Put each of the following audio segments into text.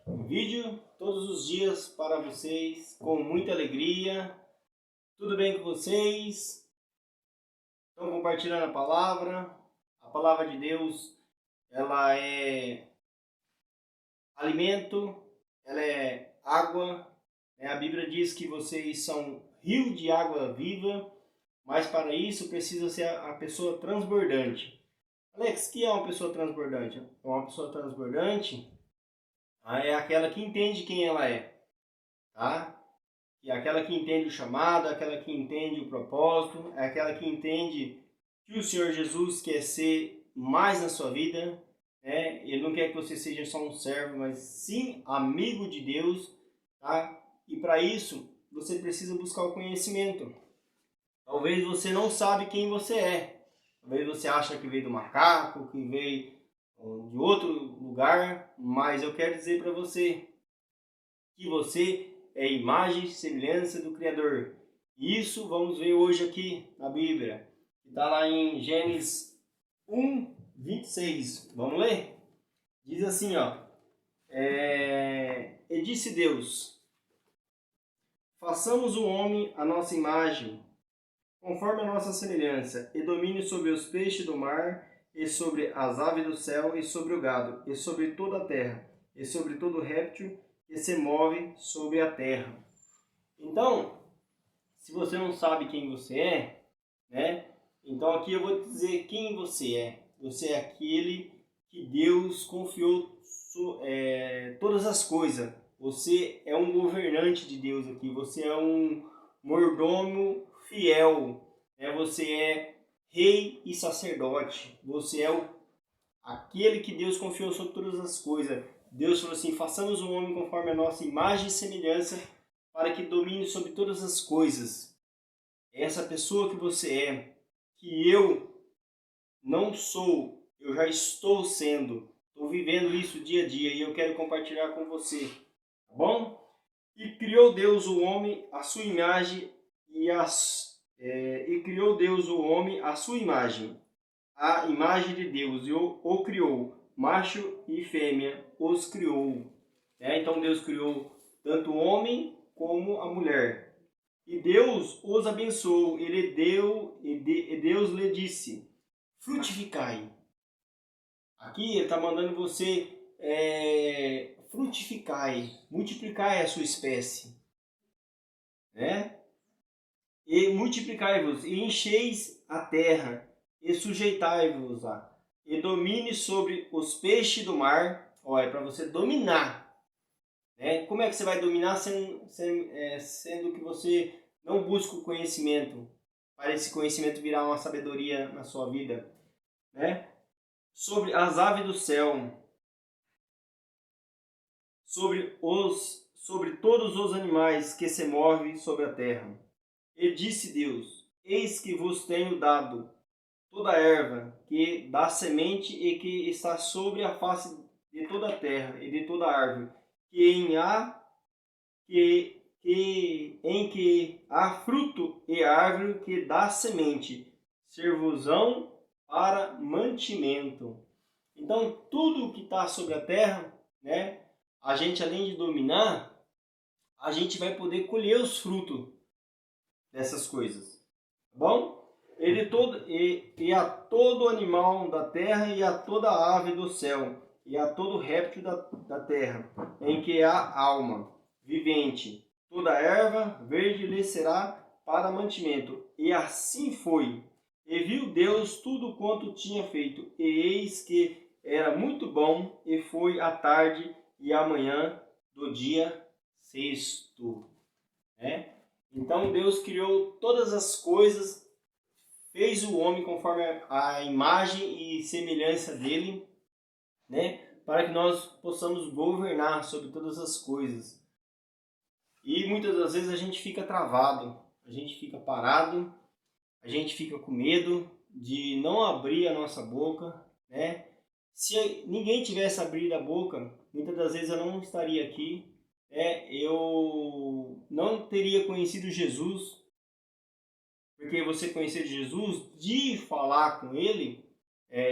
um vídeo todos os dias para vocês, com muita alegria. Tudo bem com vocês? Estão compartilhando a palavra? A palavra de Deus, ela é alimento, ela é água. A Bíblia diz que vocês são rio de água viva, mas para isso precisa ser a pessoa transbordante. Alex, o que é uma pessoa transbordante? Uma pessoa transbordante é aquela que entende quem ela é, tá? E aquela que entende o chamado, aquela que entende o propósito, é aquela que entende que o Senhor Jesus quer ser mais na sua vida, né? Ele não quer que você seja só um servo, mas sim amigo de Deus, tá? E para isso, você precisa buscar o conhecimento. Talvez você não sabe quem você é. Talvez você acha que veio do macaco, que veio de outro lugar, mas eu quero dizer para você que você é imagem e semelhança do Criador. Isso vamos ver hoje aqui na Bíblia. Está lá em Gênesis 1, 26. Vamos ler? Diz assim, ó. E disse Deus: façamos o homem à nossa imagem, conforme a nossa semelhança, e domine sobre os peixes do mar, e sobre as aves do céu, e sobre o gado, e sobre toda a terra, e sobre todo réptil que se move sobre a terra. Então, se você não sabe quem você é, né? Então aqui eu vou te dizer quem você é. Você é aquele que Deus confiou todas as coisas. Você é um governante de Deus aqui. Você é um mordomo fiel. Você é rei e sacerdote. Você é aquele que Deus confiou sobre todas as coisas. Deus falou assim: façamos o homem conforme a nossa imagem e semelhança, para que domine sobre todas as coisas. Essa pessoa que você é, que eu não sou, eu já estou sendo. Estou vivendo isso dia a dia e eu quero compartilhar com você. Tá bom? E criou Deus o homem à sua imagem e criou Deus o homem à sua imagem. A imagem de Deus e o criou. Macho e fêmea os criou. Então Deus criou tanto o homem como a mulher. E Deus os abençoou. Deus lhe disse: frutificai. Aqui ele está mandando você frutificai, multiplicai a sua espécie. E multiplicai-vos, e encheis a terra, e sujeitai-vos-a, e domine sobre os peixes do mar. Olha, para você dominar. Como é que você vai dominar sendo que você não busca o conhecimento, para esse conhecimento virar uma sabedoria na sua vida? Sobre as aves do céu, sobre todos os animais que se movem sobre a terra. E disse Deus: eis que vos tenho dado toda a erva que dá semente e que está sobre a face de toda a terra, e de toda a árvore em que há fruto, e árvore que dá semente, servosão para mantimento. Então, tudo que está sobre a terra, a gente, além de dominar, a gente vai poder colher os frutos dessas coisas. Tá bom? E a todo animal da terra, e a toda ave do céu, e a todo réptil da terra, em que há alma vivente, toda erva verde lhe será para mantimento. E assim foi. E viu Deus tudo quanto tinha feito, e eis que era muito bom, e foi a tarde e a manhã do dia sexto. Então Deus criou todas as coisas, fez o homem conforme a imagem e semelhança dele, para que nós possamos governar sobre todas as coisas. E muitas das vezes a gente fica travado, a gente fica parado, a gente fica com medo de não abrir a nossa boca. Se ninguém tivesse abrido a boca, muitas das vezes eu não estaria aqui. Eu não teria conhecido Jesus, porque você conhecer Jesus, de falar com Ele,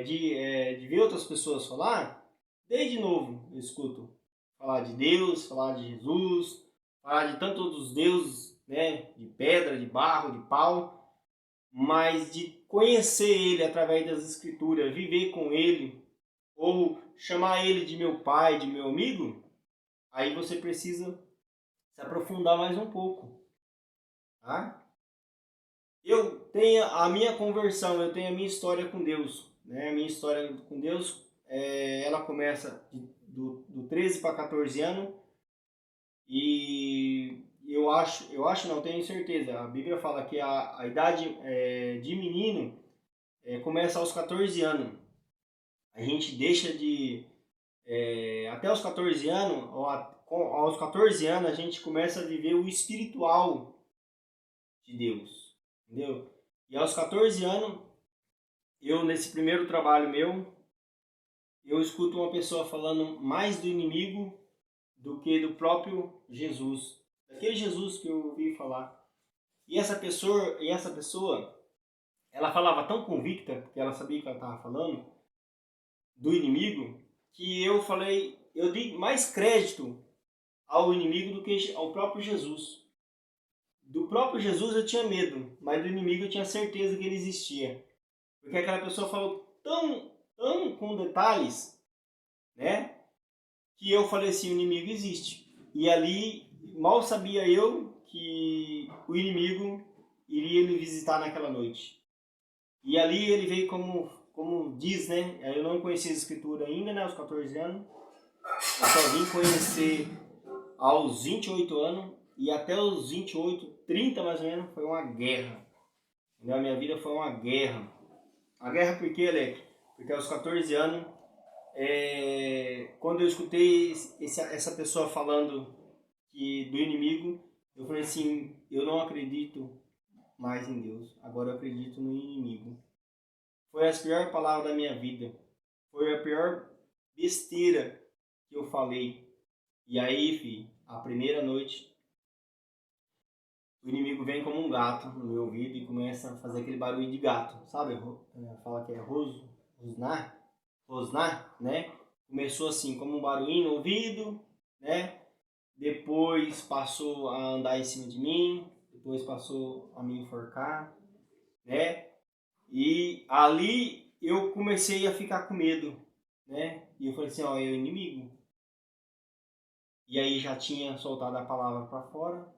de ver outras pessoas falar, desde novo eu escuto falar de Deus, falar de Jesus, falar de tantos outros deuses, né, de pedra, de barro, de pau, mas de conhecer Ele através das Escrituras, viver com Ele, ou chamar Ele de meu pai, de meu amigo, aí você precisa se aprofundar mais um pouco, tá? Eu tenho a minha conversão, eu tenho a minha história com Deus, né? A minha história com Deus, ela começa do 13 para 14 anos, e eu acho não, tenho certeza, a Bíblia fala que a idade de menino começa aos 14 anos. A gente deixa de, até os 14 anos, aos 14 anos a gente começa a viver o espiritual de Deus, entendeu? E aos 14 anos, eu nesse primeiro trabalho meu, eu escuto uma pessoa falando mais do inimigo do que do próprio Jesus, daquele Jesus que eu ouvi falar. E essa pessoa, ela falava tão convicta, porque ela sabia que ela estava falando do inimigo, que eu falei, eu dei mais crédito ao inimigo do que ao próprio Jesus. Do próprio Jesus eu tinha medo, mas do inimigo eu tinha certeza que ele existia. Porque aquela pessoa falou tão com detalhes, né? Que eu falei assim, o inimigo existe. E ali, mal sabia eu que o inimigo iria me visitar naquela noite. E ali ele veio como diz, né? Eu não conhecia a escritura ainda, né? Aos 14 anos. Eu só vim conhecer aos 28 anos. E até os 28, 30 mais ou menos, foi uma guerra. A minha vida foi uma guerra. A guerra por quê, Alec? Porque aos 14 anos, quando eu escutei essa pessoa falando do inimigo, eu falei assim, eu não acredito mais em Deus, agora eu acredito no inimigo. Foi as piores palavras da minha vida. Foi a pior besteira que eu falei. E aí, filho, a primeira noite, o inimigo vem como um gato no meu ouvido e começa a fazer aquele barulho de gato. Sabe? Fala que é rosnar, né? Começou assim, como um barulhinho no ouvido, né? Depois passou a andar em cima de mim. Depois passou a me enforcar, né? E ali eu comecei a ficar com medo, né? E eu falei assim, ó, é o inimigo. E aí já tinha soltado a palavra para fora,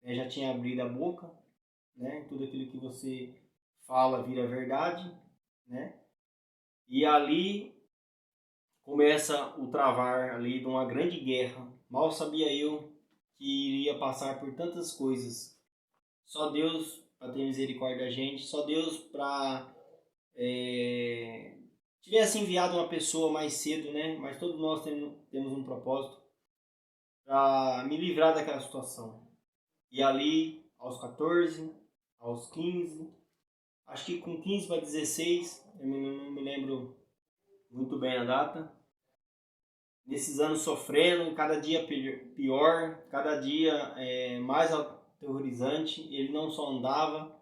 né? Já tinha abrido a boca, né? Tudo aquilo que você fala vira verdade, né? E ali começa o travar ali de uma grande guerra. Mal sabia eu que iria passar por tantas coisas. Só Deus para ter misericórdia da gente, só Deus para tivesse enviado uma pessoa mais cedo, né? Mas todos nós temos um propósito para me livrar daquela situação. E ali, aos 14, aos 15, acho que com 15 para 16, eu não me lembro muito bem a data, nesses anos sofrendo, cada dia pior, cada dia mais aterrorizante. Ele não só andava,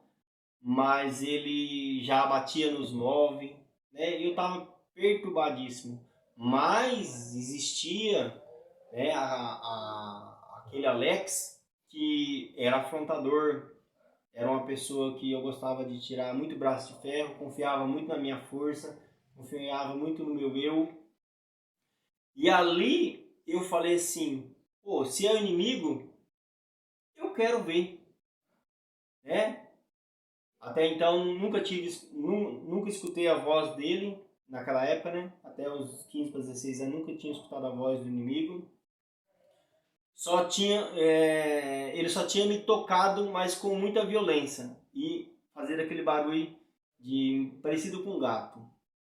mas ele já batia nos móveis, né? Eu estava perturbadíssimo, mas existia, né, aquele Alex que era afrontador, era uma pessoa que eu gostava de tirar muito braço de ferro, confiava muito na minha força, confiava muito no meu eu. E ali eu falei assim, pô, se é o inimigo, eu quero ver, né? Até então nunca escutei a voz dele naquela época, né? Até os 15 para 16 anos nunca tinha escutado a voz do inimigo. Ele só tinha me tocado, mas com muita violência e fazer aquele barulho parecido com um gato,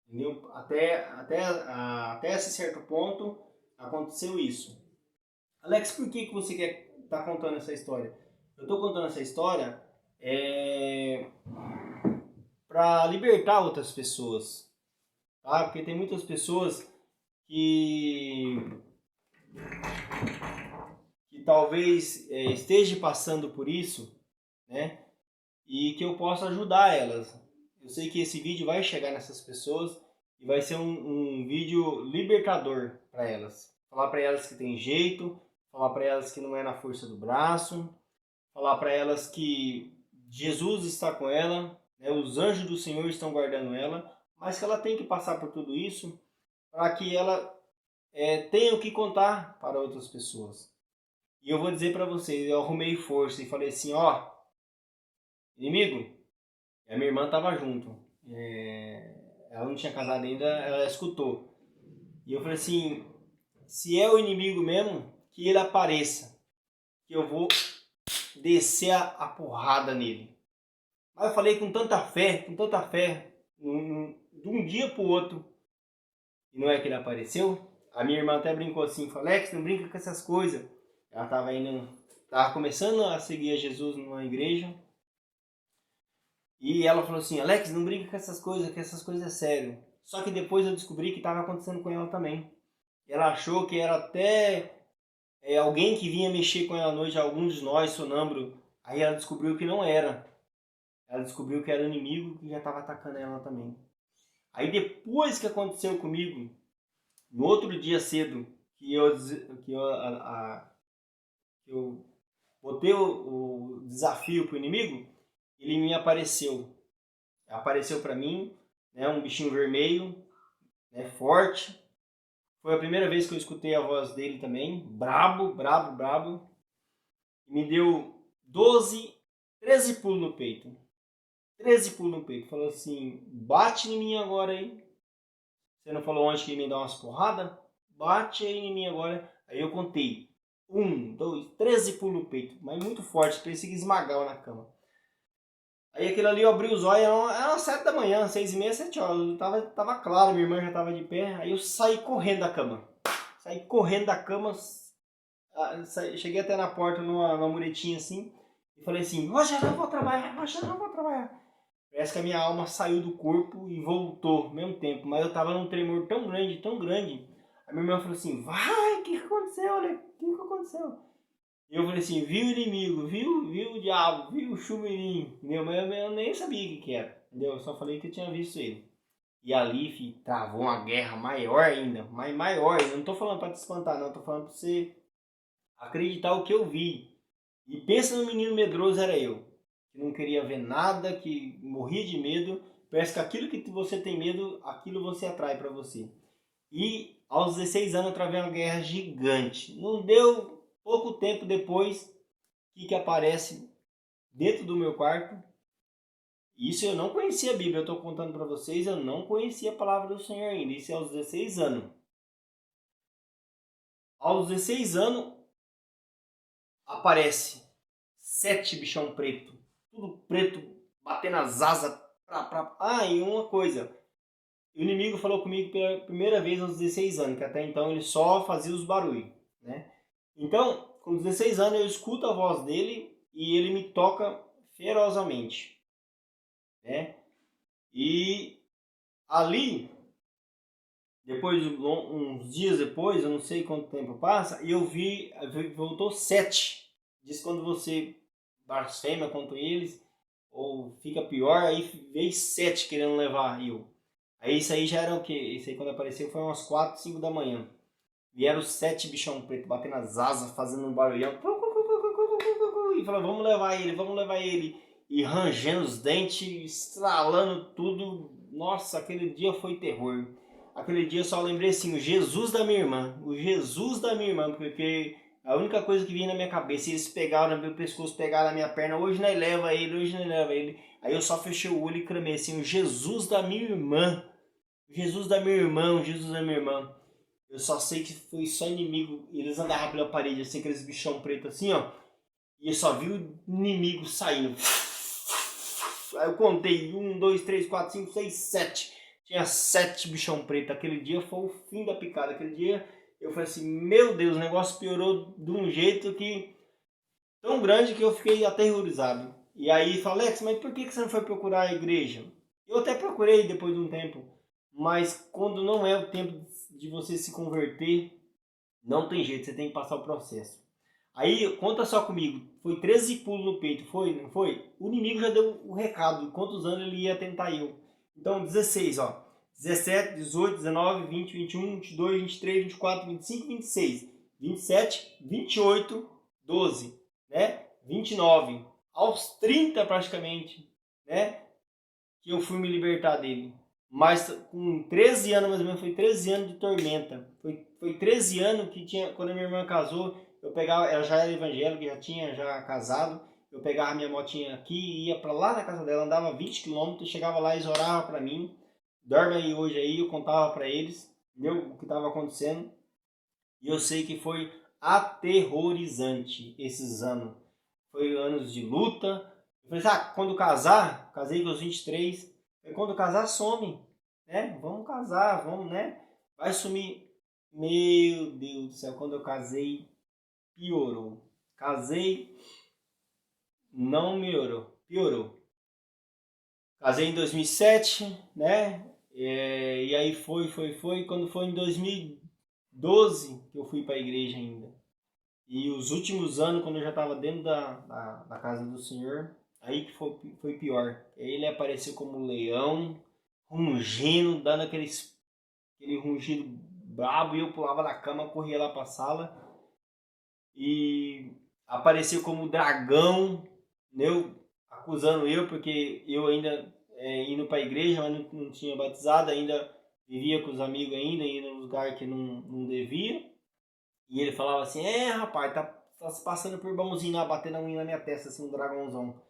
entendeu? Até esse certo ponto aconteceu isso. Alex, por que você quer estar contando essa história? Eu estou contando essa história para libertar outras pessoas, tá? Porque tem muitas pessoas que talvez esteja passando por isso, né? E que eu possa ajudar elas. Eu sei que esse vídeo vai chegar nessas pessoas e vai ser um vídeo libertador para elas. falar para elas que tem jeito, falar para elas que não é na força do braço, falar para elas que Jesus está com ela, né? Os anjos do Senhor estão guardando ela, mas que ela tem que passar por tudo isso para que ela tenha o que contar para outras pessoas. E eu vou dizer para vocês, eu arrumei força e falei assim, ó, inimigo, a minha irmã estava junto, ela não tinha casado ainda, ela escutou. E eu falei assim, se é o inimigo mesmo, que ele apareça, que eu vou descer a porrada nele. Mas eu falei com tanta fé, de um dia para o outro, e não é que ele apareceu. A minha irmã até brincou assim, falou, Alex, não brinca com essas coisas. Ela estava começando a seguir a Jesus numa igreja. E ela falou assim, Alex, não brinca com essas coisas, que essas coisas é sério. Só que depois eu descobri que estava acontecendo com ela também. Ela achou que era até alguém que vinha mexer com ela à noite, alguns de nós, sonâmbulo. Aí ela descobriu que não era. Ela descobriu que era o inimigo que já estava atacando ela também. Aí depois que aconteceu comigo, no outro dia cedo, que eu botei o desafio para o inimigo, ele me apareceu. Apareceu para mim, né, um bichinho vermelho, né, forte. Foi a primeira vez que eu escutei a voz dele também, brabo. Me deu 13 pulos no peito. 13 pulos no peito. Falou assim, bate em mim agora aí. Você não falou onde que ia me dar umas porradas? Bate aí em mim agora. Aí eu contei. 1, 2, 13 pulos no peito. Mas muito forte, parecia que esmagava na cama. Aí aquele ali eu abri os olhos, era 7 da manhã, 6h30, 7 horas. Tava claro, minha irmã já tava de pé. Aí eu saí correndo da cama. Cheguei até na porta, numa muretinha assim. E falei assim, hoje eu não vou trabalhar. Parece que a minha alma saiu do corpo e voltou ao mesmo tempo. Mas eu tava num tremor tão grande. A minha irmã falou assim, vai, o que aconteceu, olha? O que aconteceu? E eu falei assim, viu o inimigo, viu o diabo, viu o chumirim. Mas eu nem sabia o que era, entendeu? Eu só falei que eu tinha visto ele. E ali, filho, travou uma guerra maior ainda, mas maior. Eu não tô falando pra te espantar, não. Eu tô falando pra você acreditar o que eu vi. E pensa no menino medroso, era eu. Que não queria ver nada, que morria de medo. Parece que aquilo que você tem medo, aquilo você atrai pra você. E aos 16 anos eu travei uma guerra gigante. Não deu pouco tempo depois que aparece dentro do meu quarto. Isso eu não conhecia a Bíblia, eu estou contando para vocês, eu não conhecia a palavra do Senhor ainda. Isso é aos 16 anos. Aos 16 anos aparece 7 bichão preto. Tudo preto, batendo as asas. E uma coisa. O inimigo falou comigo pela primeira vez aos 16 anos, que até então ele só fazia os barulhos, né? Então, com 16 anos eu escuto a voz dele e ele me toca ferozmente, né? E ali, depois, uns dias depois, eu não sei quanto tempo passa, e eu vi, voltou 7. Diz que quando você blasfema contra eles, ou fica pior, aí veio 7 querendo levar eu. Aí isso aí já era o quê? Isso aí quando apareceu foi umas 4, 5 da manhã. Vieram 7 bichão preto, batendo as asas, fazendo um barulhão. E falaram, vamos levar ele. E rangendo os dentes, estralando tudo. Nossa, aquele dia foi terror. Aquele dia eu só lembrei assim, o Jesus da minha irmã. Porque a única coisa que vinha na minha cabeça, eles pegaram no meu pescoço, pegaram na minha perna, hoje nós leva ele. Aí eu só fechei o olho e clamei assim, o Jesus da minha irmã. Jesus da minha irmã. Eu só sei que foi só inimigo. Eles andavam pela parede, assim, aqueles bichão preto assim, ó. E eu só vi o inimigo saindo. Aí eu contei, 1, 2, 3, 4, 5, 6, 7. Tinha 7 bichão preto. Aquele dia foi o fim da picada. Aquele dia eu falei assim, meu Deus, o negócio piorou de um jeito que... tão grande que eu fiquei aterrorizado. E aí falei, Alex, mas por que você não foi procurar a igreja? Eu até procurei depois de um tempo. Mas quando não é o tempo de você se converter, não tem jeito, você tem que passar o processo. Aí, conta só comigo, foi 13 pulos no peito, não foi? O inimigo já deu o recado, quantos anos ele ia tentar eu. Então, 16, ó. 17, 18, 19, 20, 21, 22, 23, 24, 25, 26, 27, 28, 12, né? 29, aos 30 praticamente, né? Que eu fui me libertar dele. Mas com 13 anos, mais ou menos, foi 13 anos de tormenta. Foi 13 anos que tinha, quando a minha irmã casou, eu pegava, ela já era evangélica, já tinha casado, eu pegava minha motinha aqui, ia para lá na casa dela, andava 20 km, chegava lá, eles oravam para mim, dorme aí hoje aí, eu contava para eles, o que estava acontecendo, e eu sei que foi aterrorizante esses anos. Foi anos de luta. Eu falei, quando casar, casei com os 23, quando casar some, né? Vamos casar, vamos, né? Vai sumir. Meu Deus do céu, quando eu casei, piorou. Casei, não melhorou, piorou. Casei em 2007, né? E aí foi. Quando foi em 2012 que eu fui para a igreja ainda. E os últimos anos, quando eu já estava dentro da casa do Senhor, aí que foi pior. Ele apareceu como um leão, rugindo, dando aquele rugido brabo, e eu pulava da cama, corria lá para a sala. E apareceu como dragão, acusando eu, porque eu ainda indo para a igreja, mas não tinha batizado, ainda vivia com os amigos ainda, ia num lugar que não devia. E ele falava assim, rapaz, tá se passando por bonzinho lá, batendo a unha na minha testa, assim, um dragãozão.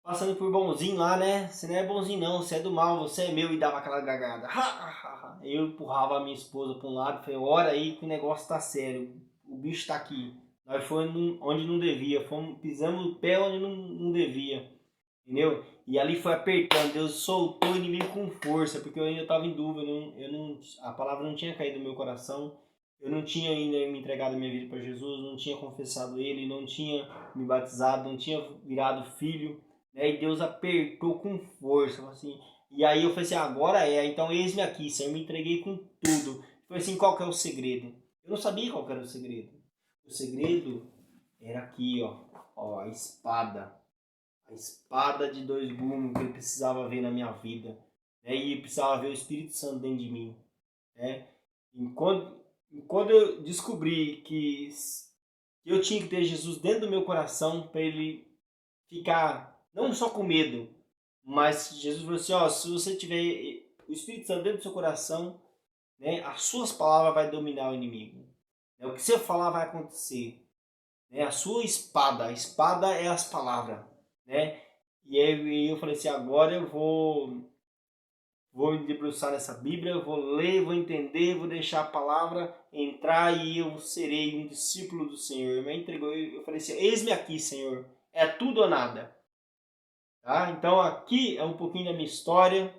Passando por bonzinho lá, né? Você não é bonzinho não, você é do mal, você é meu. E dava aquela gargada. Eu empurrava a minha esposa para um lado, falei, ora aí que o negócio tá sério, o bicho tá aqui. Nós fomos onde não devia, pisamos o pé onde não devia, entendeu? E ali foi apertando, Deus soltou o inimigo com força, porque eu ainda estava em dúvida, a palavra não tinha caído no meu coração. Eu não tinha ainda me entregado a minha vida para Jesus, não tinha confessado Ele, não tinha me batizado, não tinha virado filho, né? E Deus apertou com força, assim. E aí eu falei assim, agora então eis-me aqui, Senhor, me entreguei com tudo. Foi assim, qual que é o segredo? Eu não sabia qual que era o segredo. O segredo era aqui, a espada. A espada de dois gumes que eu precisava ver na minha vida, né? E eu precisava ver o Espírito Santo dentro de mim, né? Quando eu descobri que eu tinha que ter Jesus dentro do meu coração para ele ficar não só com medo, mas Jesus falou assim, se você tiver o Espírito Santo dentro do seu coração, né, as suas palavras vai dominar o inimigo. O que você falar vai acontecer. Né? A sua espada, a espada é as palavras, né? E aí eu falei assim, agora eu vou me debruçar nessa Bíblia, vou ler, vou entender, vou deixar a palavra entrar e eu serei um discípulo do Senhor. Ele me entregou, eu falei assim, eis-me aqui, Senhor, é tudo ou nada. Tá? Então aqui é um pouquinho da minha história,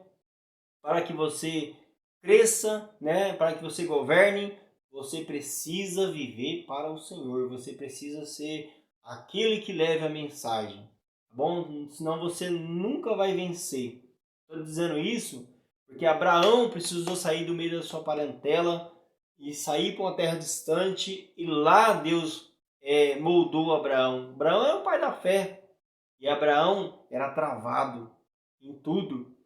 para que você cresça, né? Para que você governe, você precisa viver para o Senhor, você precisa ser aquele que leve a mensagem, tá bom? Senão você nunca vai vencer. Estou dizendo isso porque Abraão precisou sair do meio da sua parentela e sair para uma terra distante, e lá Deus moldou Abraão. Abraão é o pai da fé, e Abraão era travado em tudo.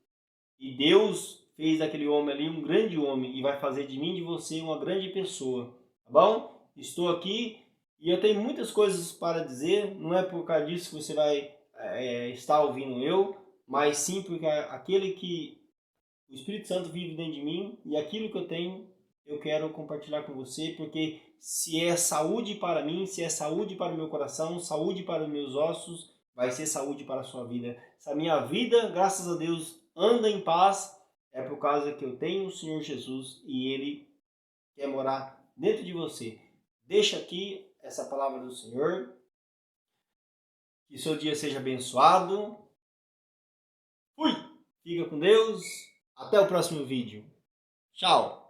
E Deus fez daquele homem ali um grande homem e vai fazer de mim e de você uma grande pessoa, tá bom? Estou aqui e eu tenho muitas coisas para dizer, não é por causa disso que você vai estar ouvindo eu, mas sim porque aquele que o Espírito Santo vive dentro de mim e aquilo que eu tenho eu quero compartilhar com você, porque se é saúde para mim, se é saúde para o meu coração, saúde para os meus ossos, vai ser saúde para a sua vida. Se a minha vida, graças a Deus, anda em paz, é por causa que eu tenho o Senhor Jesus e Ele quer morar dentro de você. Deixa aqui essa palavra do Senhor. Que seu dia seja abençoado. Fui! Fica com Deus. Até o próximo vídeo. Tchau!